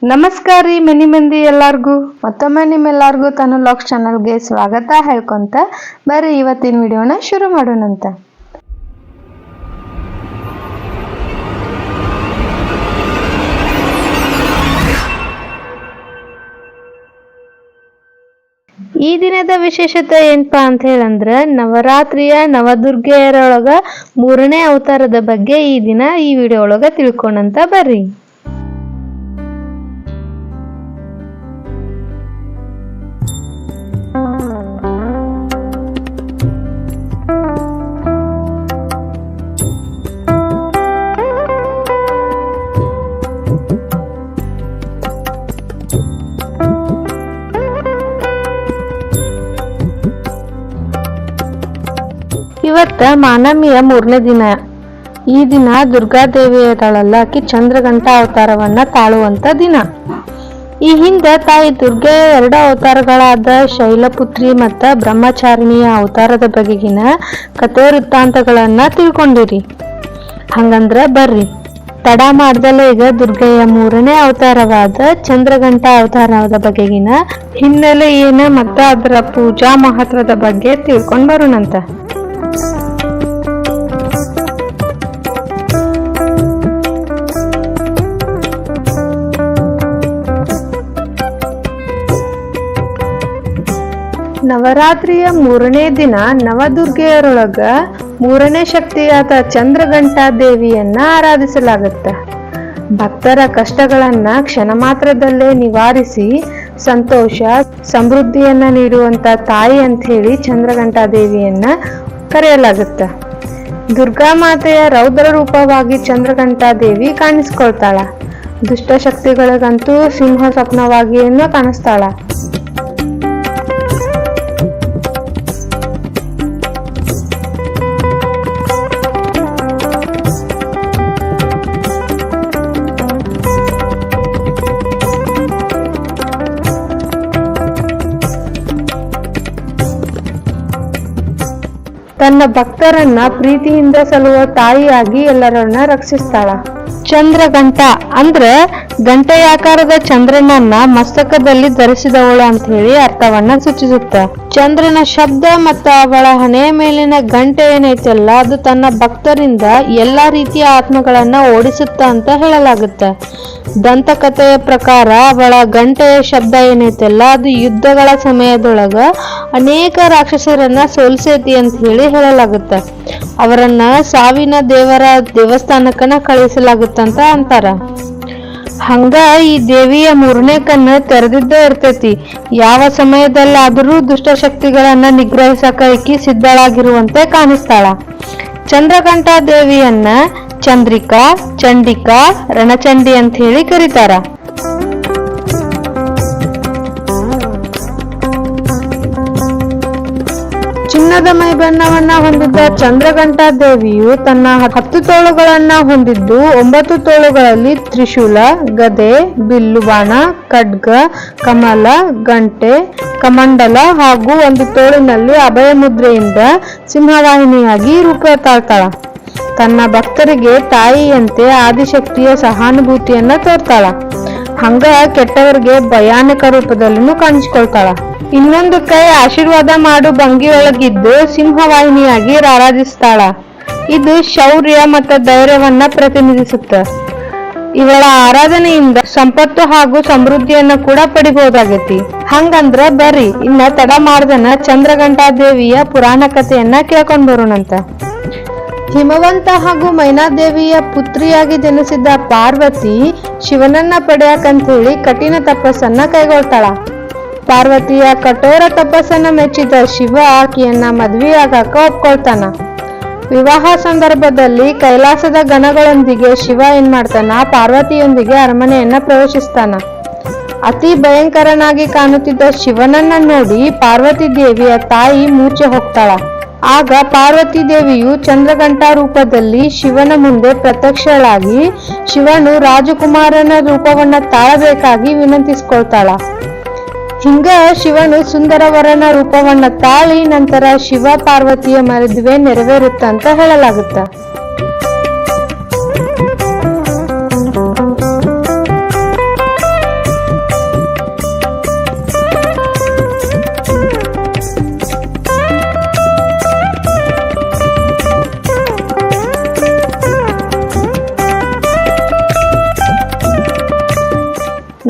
ನಮಸ್ಕಾರ ರೀ ಮನಿ ಮಂದಿ ಎಲ್ಲಾರ್ಗೂ ಮತ್ತೊಮ್ಮೆ ನಿಮ್ಮೆಲ್ಲರಿಗೂ ತನ್ನ ಲಾಕ್ಸ್ ಚಾನಲ್ಗೆ ಸ್ವಾಗತ ಹೇಳ್ಕೊಂತ ಬರ್ರಿ ಇವತ್ತಿನ ವಿಡಿಯೋನ ಶುರು ಮಾಡೋಣಂತ. ಈ ದಿನದ ವಿಶೇಷತೆ ಏನಪ್ಪಾ ಅಂತ ಹೇಳಂದ್ರ ನವರಾತ್ರಿಯ ನವದುರ್ಗೆಯರೊಳಗ 3ನೇ ಅವತಾರದ ಬಗ್ಗೆ ಈ ದಿನ ಈ ವಿಡಿಯೋ ಒಳಗ ತಿಳ್ಕೊಂಡಂತ ಬರ್ರಿ. ಇವತ್ತ ಮಾನಮಿಯ 3ನೇ ದಿನ. ಈ ದಿನ ದುರ್ಗಾದೇವಿಯರಲ್ಲ ಆಕಿ ಚಂದ್ರಘಂಟ ಅವತಾರವನ್ನ ತಾಳುವಂತ ದಿನ. ಈ ಹಿಂದೆ ತಾಯಿ ದುರ್ಗೆಯ 2 ಅವತಾರಗಳಾದ ಶೈಲಪುತ್ರಿ ಮತ್ತ ಬ್ರಹ್ಮಚಾರಿಣಿಯ ಅವತಾರದ ಬಗೆಗಿನ ಕಥೆ ವೃತ್ತಾಂತಗಳನ್ನ ತಿಳ್ಕೊಂಡಿರಿ. ಹಂಗಂದ್ರ ಬರ್ರಿ ತಡ ಮಾಡ್ದಲ್ಲೇ ಈಗ ದುರ್ಗೆಯ 3ನೇ ಅವತಾರವಾದ ಚಂದ್ರಘಂಟ ಅವತಾರದ ಬಗೆಗಿನ ಹಿನ್ನೆಲೆ ಏನ ಮತ್ತ ಅದರ ಪೂಜಾ ಮಹತ್ವದ ಬಗ್ಗೆ ತಿಳ್ಕೊಂಡ್ ಬರೋಣಂತ. ನವರಾತ್ರಿಯ 3ನೇ ದಿನ ನವದುರ್ಗೆಯರೊಳಗ 3ನೇ ಶಕ್ತಿಯಾದ ಚಂದ್ರಘಂಟಾ ದೇವಿಯನ್ನ ಆರಾಧಿಸಲಾಗುತ್ತೆ. ಭಕ್ತರ ಕಷ್ಟಗಳನ್ನ ಕ್ಷಣ ಮಾತ್ರದಲ್ಲೇ ನಿವಾರಿಸಿ ಸಂತೋಷ ಸಮೃದ್ಧಿಯನ್ನ ನೀಡುವಂತ ತಾಯಿ ಅಂತ ಹೇಳಿ ಚಂದ್ರಘಂಟಾ ದೇವಿಯನ್ನ ಕರೆಯಲಾಗುತ್ತೆ. ದುರ್ಗಾ ಮಾತೆಯ ರೌದ್ರ ರೂಪವಾಗಿ ಚಂದ್ರಘಂಟಾ ದೇವಿ ಕಾಣಿಸ್ಕೊಳ್ತಾಳ. ದುಷ್ಟ ಶಕ್ತಿಗಳಿಗಂತೂ ಸಿಂಹ ಸ್ವಪ್ನವಾಗಿಯೂ ಕಾಣಿಸ್ತಾಳ. ತನ್ನ ಭಕ್ತರನ್ನ ಪ್ರೀತಿಯಿಂದ ಸಲುವ ತಾಯಿಯಾಗಿ ಎಲ್ಲರನ್ನ ರಕ್ಷಿಸ್ತಾಳ. ಚಂದ್ರಘಂಟ ಅಂದ್ರ ಗಂಟೆಯಾಕಾರದ ಚಂದ್ರನನ್ನ ಮಸ್ತಕದಲ್ಲಿ ಧರಿಸಿದವಳು ಅಂತ ಹೇಳಿ ಅರ್ಥವನ್ನ ಸೂಚಿಸುತ್ತ. ಚಂದ್ರನ ಶಬ್ದ ಮತ್ತು ಅವಳ ಹಣೆಯ ಮೇಲಿನ ಗಂಟೆ ಏನೈತಲ್ಲ ಅದು ತನ್ನ ಭಕ್ತರಿಂದ ಎಲ್ಲಾ ರೀತಿಯ ಆತ್ಮಗಳನ್ನ ಓಡಿಸುತ್ತ ಅಂತ ಹೇಳಲಾಗುತ್ತೆ. ದಂತಕಥೆಯ ಪ್ರಕಾರ ಅವಳ ಗಂಟೆಯ ಶಬ್ದ ಏನೈತಲ್ಲ ಅದು ಯುದ್ಧಗಳ ಸಮಯದೊಳಗ ಅನೇಕ ರಾಕ್ಷಸರನ್ನ ಸೋಲಿಸೈತಿ ಅಂತ ಹೇಳಿ ಹೇಳಲಾಗುತ್ತೆ. ಅವರನ್ನ ಸಾವಿನ ದೇವರ ದೇವಸ್ಥಾನಕ್ಕನ ಕಳಿಸಲಾಗುತ್ತಂತ ಅಂತಾರ. ಹಂಗ ಈ ದೇವಿಯ 3ನೇ ಕಣ್ಣು ತೆರೆದಿದ್ದೇ ಇರ್ತೈತಿ. ಯಾವ ಸಮಯದಲ್ಲಾದರೂ ದುಷ್ಟಶಕ್ತಿಗಳನ್ನ ನಿಗ್ರಹಿಸಕ ಈಕಿ ಸಿದ್ಧಳಾಗಿರುವಂತೆ ಕಾಣಿಸ್ತಾಳ. ಚಂದ್ರಘಂಟಾ ದೇವಿಯನ್ನ ಚಂದ್ರಿಕಾ, ಚಂಡಿಕಾ, ರಣಚಂಡಿ ಅಂತ ಹೇಳಿ ಕರೀತಾರ. ಚಿನ್ನದ ಮೈ ಬಣ್ಣವನ್ನ ಹೊಂದಿದ್ದ ಚಂದ್ರಘಂಟಾ ದೇವಿಯು ತನ್ನ 10 ತೋಳುಗಳನ್ನ ಹೊಂದಿದ್ದು 9 ತೋಳುಗಳಲ್ಲಿ ತ್ರಿಶೂಲ, ಗದೆ, ಬಿಲ್ಲು ಬಾಣ, ಖಡ್ಗ, ಕಮಲ, ಗಂಟೆ, ಕಮಂಡಲ ಹಾಗೂ 1 ತೋಳಿನಲ್ಲಿ ಅಭಯ ಮುದ್ರೆಯಿಂದ ಸಿಂಹವಾಹಿನಿಯಾಗಿ ರೂಪ ತಾಳ್ತಾಳ. ತನ್ನ ಭಕ್ತರಿಗೆ ತಾಯಿಯಂತೆ ಆದಿಶಕ್ತಿಯ ಸಹಾನುಭೂತಿಯನ್ನ ತೋರ್ತಾಳ. ಹಂಗ ಕೆಟ್ಟವರಿಗೆ ಭಯಾನಕ ರೂಪದಲ್ಲೂ ಕಾಣಿಸ್ಕೊಳ್ತಾಳ. ಇನ್ನೊಂದು ಕೈ ಆಶೀರ್ವಾದ ಮಾಡು ಭಂಗಿಯೊಳಗಿದ್ದು ಸಿಂಹವಾಹಿನಿಯಾಗಿ ಆರಾಧಿಸ್ತಾಳ. ಇದು ಶೌರ್ಯ ಮತ್ತು ಧೈರ್ಯವನ್ನ ಪ್ರತಿನಿಧಿಸುತ್ತ. ಇವಳ ಆರಾಧನೆಯಿಂದ ಸಂಪತ್ತು ಹಾಗೂ ಸಮೃದ್ಧಿಯನ್ನ ಕೂಡ ಪಡಿಬಹುದಾಗೈತಿ. ಹಂಗಂದ್ರ ಬರ್ರಿ ಇನ್ನ ತಡ ಮಾಡ್ದನ ಚಂದ್ರಘಂಟಾ ದೇವಿಯ ಪುರಾಣ ಕಥೆಯನ್ನ ಕೇಳ್ಕೊಂಡ್ ಬರೋಣಂತ. ಹಿಮವಂತ ಹಾಗೂ ಮೈನಾದೇವಿಯ ಪುತ್ರಿಯಾಗಿ ಜನಿಸಿದ್ದ ಪಾರ್ವತಿ ಶಿವನನ್ನ ಪಡೆಯಕಂತ ಹೇಳಿ ಕಠಿಣ ತಪಸ್ಸನ್ನ ಕೈಗೊಳ್ತಾಳ. ಪಾರ್ವತಿಯ ಕಠೋರ ತಪಸ್ಸನ್ನ ಮೆಚ್ಚಿದ ಶಿವ ಆಕೆಯನ್ನ ಮದ್ವೆಯಾಗಕ ಒಪ್ಕೊಳ್ತಾನ. ವಿವಾಹ ಸಂದರ್ಭದಲ್ಲಿ ಕೈಲಾಸದ ಗಣಗಳೊಂದಿಗೆ ಶಿವ ಏನ್ ಮಾಡ್ತಾನ, ಪಾರ್ವತಿಯೊಂದಿಗೆ ಅರಮನೆಯನ್ನ ಪ್ರವೇಶಿಸ್ತಾನ. ಅತಿ ಭಯಂಕರನಾಗಿ ಕಾಣುತ್ತಿದ್ದ ಶಿವನನ್ನ ನೋಡಿ ಪಾರ್ವತಿ ದೇವಿಯ ತಾಯಿ ಮೂರ್ಛೆ ಹೋಗ್ತಾಳ. ಆಗ ಪಾರ್ವತಿ ದೇವಿಯು ಚಂದ್ರಘಂಟಾ ರೂಪದಲ್ಲಿ ಶಿವನ ಮುಂದೆ ಪ್ರತ್ಯಕ್ಷಳಾಗಿ ಶಿವನು ರಾಜಕುಮಾರನ ರೂಪವನ್ನ ತಾಳಬೇಕಾಗಿ ವಿನಂತಿಸಿಕೊಳ್ತಾಳ. ಹಿಂಗ ಶಿವನು ಸುಂದರವರನ ರೂಪವನ್ನ ತಾಳಿ ನಂತರ ಶಿವ ಪಾರ್ವತಿಯ ಮದುವೆ ನೆರವೇರುತ್ತಂತ ಹೇಳಲಾಗುತ್ತ.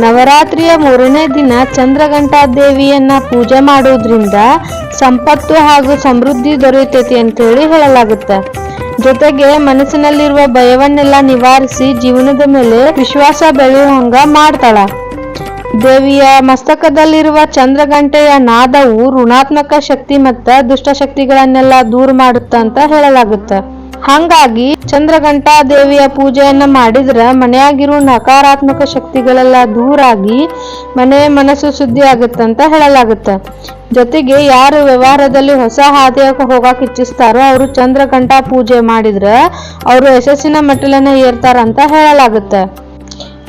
ನವರಾತ್ರಿಯ 3ನೇ ದಿನ ಚಂದ್ರಘಂಟಾ ದೇವಿಯನ್ನ ಪೂಜೆ ಮಾಡುವುದರಿಂದ ಸಂಪತ್ತು ಹಾಗೂ ಸಮೃದ್ಧಿ ದೊರೆಯುತ್ತೈತಿ ಅಂತೇಳಿ ಹೇಳಲಾಗುತ್ತೆ. ಜೊತೆಗೆ ಮನಸ್ಸಿನಲ್ಲಿರುವ ಭಯವನ್ನೆಲ್ಲ ನಿವಾರಿಸಿ ಜೀವನದ ಮೇಲೆ ವಿಶ್ವಾಸ ಬೆಳೆಯುವಂಗ ಮಾಡ್ತಾಳ. ದೇವಿಯ ಮಸ್ತಕದಲ್ಲಿರುವ ಚಂದ್ರಘಂಟೆಯ ನಾದವು ಋಣಾತ್ಮಕ ಶಕ್ತಿ ಮತ್ತ ದುಷ್ಟಶಕ್ತಿಗಳನ್ನೆಲ್ಲ ದೂರ ಮಾಡುತ್ತ ಅಂತ ಹೇಳಲಾಗುತ್ತೆ. ಹಂಗಾಗಿ ಚಂದ್ರಘಂಟಾ ದೇವಿಯ ಪೂಜೆಯನ್ನ ಮಾಡಿದ್ರ ಮನೆಯಾಗಿರೋ ನಕಾರಾತ್ಮಕ ಶಕ್ತಿಗಳೆಲ್ಲ ದೂರಾಗಿ ಮನಸ್ಸು ಶುದ್ಧಿ ಆಗುತ್ತಂತ ಹೇಳಲಾಗುತ್ತೆ. ಜೊತೆಗೆ ಯಾರು ವ್ಯವಹಾರದಲ್ಲಿ ಹೊಸ ಹಾದಿಯಾಗ ಹೋಗಾಕ ಇಚ್ಛಿಸ್ತಾರೋ ಅವರು ಚಂದ್ರಘಂಟಾ ಪೂಜೆ ಮಾಡಿದ್ರ ಅವರು ಯಶಸ್ಸಿನ ಮೆಟ್ಟಿಲನ್ನ ಏರ್ತಾರಂತ ಹೇಳಲಾಗುತ್ತೆ.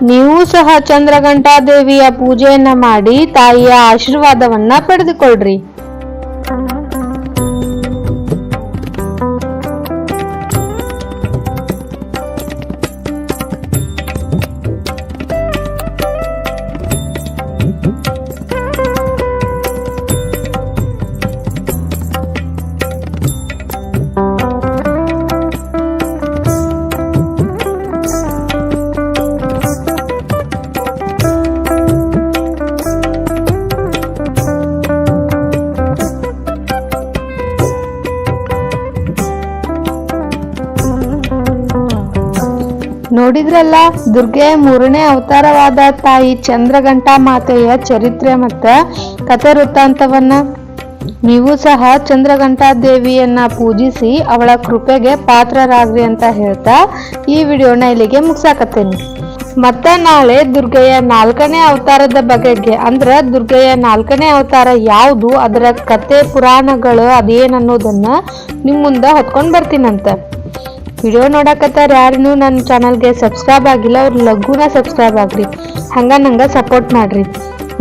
ನೀವು ಸಹ ಚಂದ್ರಘಂಟಾ ದೇವಿಯ ಪೂಜೆಯನ್ನ ಮಾಡಿ ತಾಯಿಯ ಆಶೀರ್ವಾದವನ್ನ ಪಡೆದುಕೊಳ್ಳ್ರಿ. ನೋಡಿದ್ರಲ್ಲ, ದುರ್ಗೆಯ 3ನೇ ಅವತಾರವಾದ ತಾಯಿ ಚಂದ್ರಘಂಟಾ ಮಾತೆಯ ಚರಿತ್ರೆ ಮತ್ತು ಕಥೆ ವೃತ್ತಾಂತವನ್ನ. ನೀವು ಸಹ ಚಂದ್ರಘಂಟಾ ದೇವಿಯನ್ನ ಪೂಜಿಸಿ ಅವಳ ಕೃಪೆಗೆ ಪಾತ್ರರಾಗ್ರಿ ಅಂತ ಹೇಳ್ತಾ ಈ ವಿಡಿಯೋನ ಇಲ್ಲಿಗೆ ಮುಗಿಸಾಕತ್ತೇನೆ. ಮತ್ತೆ ನಾಳೆ ದುರ್ಗೆಯ 4ನೇ ಅವತಾರದ ಬಗೆಗೆ, ಅಂದ್ರೆ ದುರ್ಗೆಯ 4ನೇ ಅವತಾರ ಯಾವುದು, ಅದರ ಕತೆ ಪುರಾಣಗಳು ಅದೇನನ್ನೋದನ್ನ ನಿಮ್ಮ ಮುಂದೆ ಹೊತ್ಕೊಂಡು ಬರ್ತೀನಂತ. ವಿಡಿಯೋ ನೋಡಕತ್ತಾರ ಯಾರನ್ನು ನನ್ನ ಚಾನಲ್ಗೆ ಸಬ್ಸ್ಕ್ರೈಬ್ ಆಗಿಲ್ಲ ಅವ್ರು ಲಘುನ ಸಬ್ಸ್ಕ್ರೈಬ್ ಆಗ್ರಿ. ನಂಗೆ ಸಪೋರ್ಟ್ ಮಾಡ್ರಿ.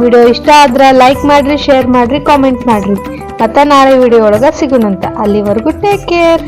ವಿಡಿಯೋ ಇಷ್ಟ ಆದ್ರೆ ಲೈಕ್ ಮಾಡ್ರಿ, ಶೇರ್ ಮಾಡ್ರಿ, ಕಾಮೆಂಟ್ ಮಾಡ್ರಿ. ಮತ್ತೆ ನಾಳೆ ವಿಡಿಯೋ ಒಳಗೆ ಸಿಗೋಣಂತ. ಅಲ್ಲಿವರೆಗೂ ಟೇಕ್ ಕೇರ್.